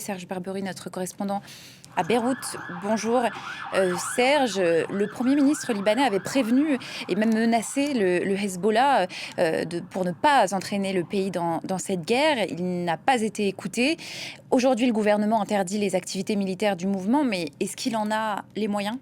Serge Barbery, notre correspondant à Beyrouth. Bonjour Serge, le Premier ministre libanais avait prévenu et même menacé le Hezbollah pour ne pas entraîner le pays dans cette guerre. Il n'a pas été écouté. Aujourd'hui, le gouvernement interdit les activités militaires du mouvement, mais est-ce qu'il en a les moyens ?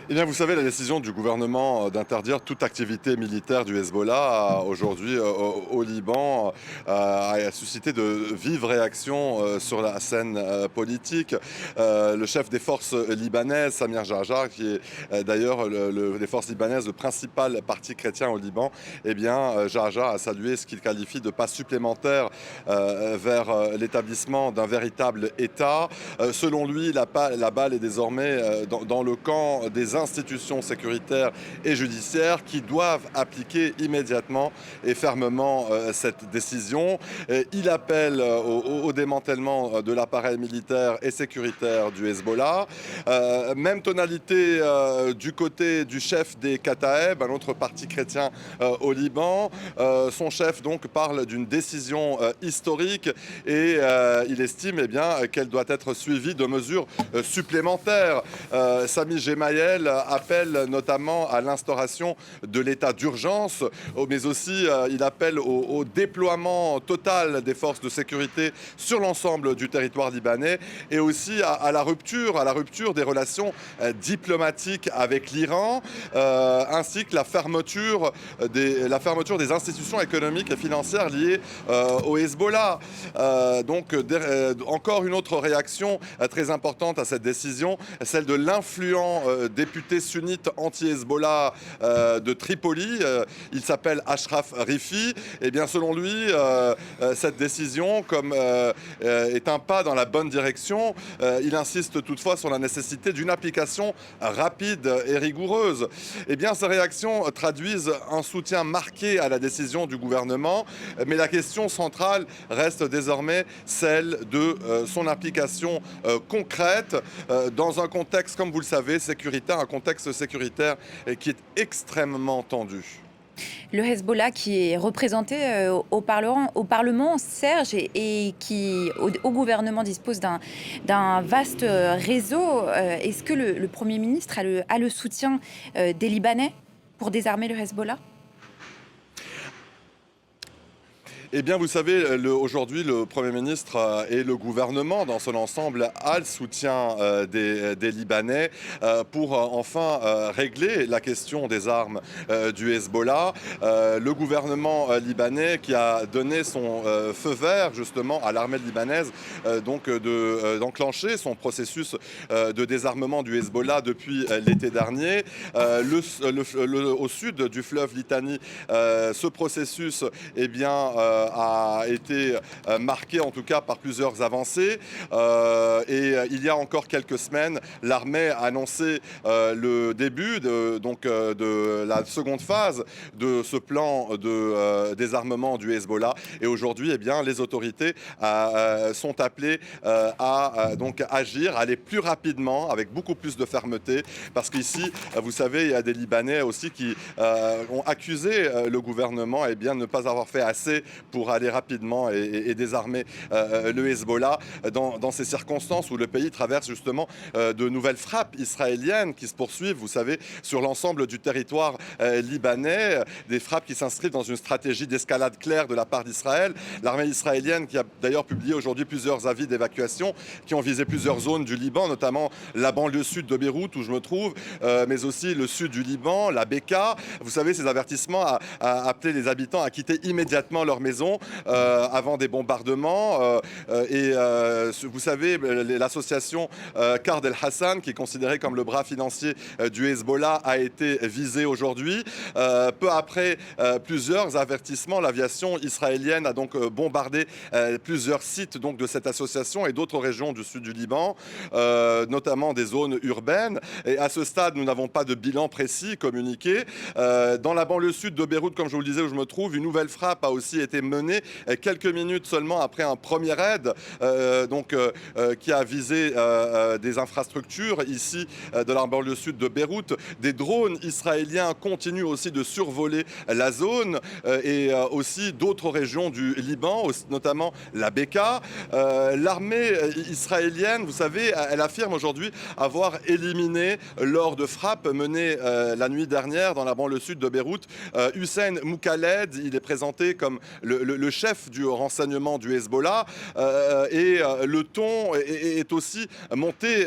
Eh bien, vous savez, la décision du gouvernement d'interdire toute activité militaire du Hezbollah aujourd'hui au Liban a suscité de vives réactions sur la scène politique. Le chef des forces libanaises, Samir Jarjar, qui est d'ailleurs des forces libanaises, le principal parti chrétien au Liban, eh bien, Jarjar a salué ce qu'il qualifie de pas supplémentaire vers l'établissement d'un véritable État. Selon lui, la balle est désormais dans le camp des institutions sécuritaires et judiciaires qui doivent appliquer immédiatement et fermement cette décision. Il appelle au démantèlement de l'appareil militaire et sécuritaire du Hezbollah. Même tonalité du côté du chef des Kataeb, un autre parti chrétien au Liban. Son chef donc parle d'une décision historique et il estime bien qu'elle doit être suivie de mesures supplémentaires. Sami Gemayel appelle notamment à l'instauration de l'état d'urgence, mais aussi il appelle au déploiement total des forces de sécurité sur l'ensemble du territoire libanais et aussi à la rupture des relations diplomatiques avec l'Iran, ainsi que la fermeture des institutions économiques et financières liées au Hezbollah. Encore une autre réaction très importante à cette décision, celle de l'influent député sunnite anti-Hezbollah de Tripoli. Il s'appelle Ashraf Rifi. Et bien, selon lui, cette décision est un pas dans la bonne direction. Il insiste toutefois sur la nécessité d'une application rapide et rigoureuse. Et bien, ces réactions traduisent un soutien marqué à la décision du gouvernement, mais la question centrale reste désormais celle de son application concrète dans un contexte, comme vous le savez, sécuritaire, un contexte sécuritaire qui est extrêmement tendu. Le Hezbollah qui est représenté au Parlement, Serge, et qui, au gouvernement, dispose d'un vaste réseau. Est-ce que le Premier ministre a le soutien des Libanais pour désarmer le Hezbollah ? Eh bien, vous savez, aujourd'hui, le Premier ministre et le gouvernement, dans son ensemble, a le soutien des Libanais pour enfin régler la question des armes du Hezbollah. Le gouvernement libanais qui a donné son feu vert, justement, à l'armée libanaise d'enclencher son processus de désarmement du Hezbollah depuis l'été dernier. Au sud du fleuve Litani, ce processus, eh bien, a été marqué en tout cas par plusieurs avancées. Il y a encore quelques semaines, l'armée a annoncé le début de la seconde phase de ce plan de désarmement du Hezbollah. Et aujourd'hui, eh bien, les autorités sont appelées à agir, à aller plus rapidement, avec beaucoup plus de fermeté, parce qu'ici, vous savez, il y a des Libanais aussi qui ont accusé le gouvernement de ne pas avoir fait assez pour aller rapidement et désarmer le Hezbollah dans ces circonstances où le pays traverse justement de nouvelles frappes israéliennes qui se poursuivent, vous savez, sur l'ensemble du territoire libanais, des frappes qui s'inscrivent dans une stratégie d'escalade claire de la part d'Israël. L'armée israélienne qui a d'ailleurs publié aujourd'hui plusieurs avis d'évacuation qui ont visé plusieurs zones du Liban, notamment la banlieue sud de Beyrouth où je me trouve, mais aussi le sud du Liban, la Beka. Vous savez, ces avertissements à appeler les habitants à quitter immédiatement leur maison avant des bombardements. Vous savez, l'association Card El Hassan, qui est considérée comme le bras financier du Hezbollah, a été visée aujourd'hui. Peu après plusieurs avertissements, l'aviation israélienne a donc bombardé plusieurs sites de cette association et d'autres régions du sud du Liban, notamment des zones urbaines. Et à ce stade, nous n'avons pas de bilan précis communiqué. Dans la banlieue sud de Beyrouth, comme je vous le disais, où je me trouve, une nouvelle frappe a aussi été menée quelques minutes seulement après un premier raid qui a visé des infrastructures ici de la banlieue sud de Beyrouth. Des drones israéliens continuent aussi de survoler la zone et aussi d'autres régions du Liban, notamment la Beka. L'armée israélienne, vous savez, elle affirme aujourd'hui avoir éliminé lors de frappes menées la nuit dernière dans la banlieue sud de Beyrouth Hussein Moukaled. Il est présenté comme le chef du renseignement du Hezbollah et le ton est aussi monté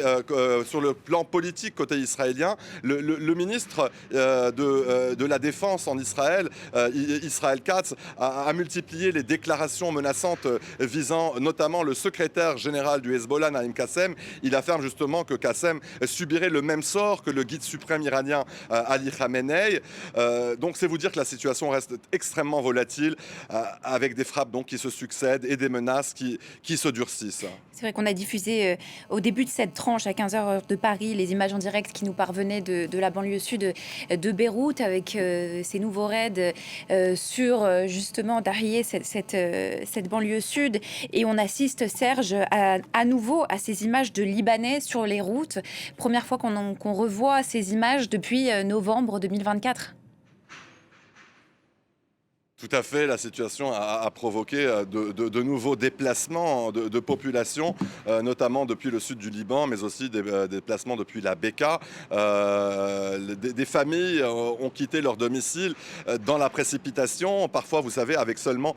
sur le plan politique côté israélien. Le ministre de la Défense en Israël, Israël Katz, a multiplié les déclarations menaçantes visant notamment le secrétaire général du Hezbollah, Naïm Qassem. Il affirme justement que Qassem subirait le même sort que le guide suprême iranien Ali Khamenei. Donc c'est vous dire que la situation reste extrêmement volatile avec des frappes qui se succèdent et des menaces qui se durcissent. C'est vrai qu'on a diffusé au début de cette tranche à 15h de Paris les images en direct qui nous parvenaient de la banlieue sud de Beyrouth avec ces nouveaux raids sur justement d'arrier cette banlieue sud. Et on assiste, Serge, à nouveau à ces images de Libanais sur les routes. Première fois qu'on revoit ces images depuis novembre 2024. Tout à fait, la situation a provoqué de nouveaux déplacements de population, notamment depuis le sud du Liban, mais aussi des déplacements depuis la Beka. Des familles ont quitté leur domicile dans la précipitation, parfois, vous savez, avec seulement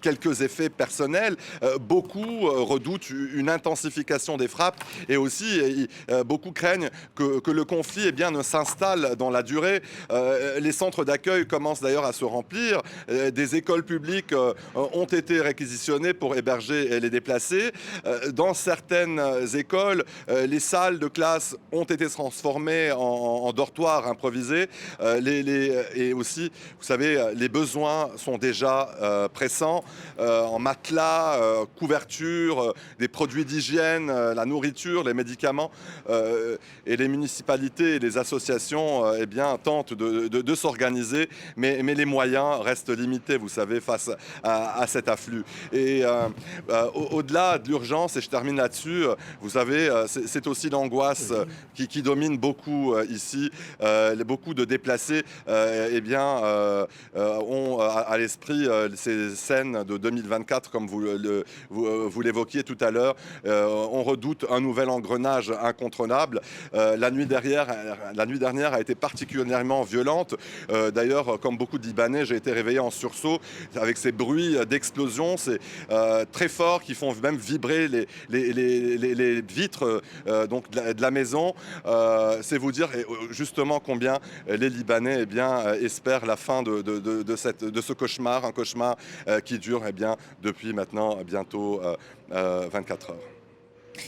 quelques effets personnels. Beaucoup redoutent une intensification des frappes et aussi beaucoup craignent que le conflit ne s'installe dans la durée. Les centres d'accueil commencent d'ailleurs à se remplir. Des écoles publiques ont été réquisitionnées pour héberger les déplacés. Dans certaines écoles, les salles de classe ont été transformées en dortoirs improvisés. Et aussi, vous savez, les besoins sont déjà pressants en matelas, couverture, des produits d'hygiène, la nourriture, les médicaments. Et les municipalités et les associations tentent de s'organiser, mais les moyens restent limités, vous savez, face à cet afflux. Et au-delà de l'urgence, et je termine là-dessus, vous savez, c'est aussi l'angoisse qui domine beaucoup ici. Beaucoup de déplacés ont à l'esprit ces scènes de 2024, comme vous l'évoquiez tout à l'heure. On redoute un nouvel engrenage incontrôlable. La nuit dernière a été particulièrement violente. D'ailleurs, comme beaucoup de Libanais, j'ai été réveillé en sursaut avec ces bruits d'explosion, c'est très forts qui font même vibrer les vitres de la maison. C'est vous dire justement combien les Libanais espèrent la fin de ce cauchemar, un cauchemar qui dure depuis maintenant bientôt 24 heures.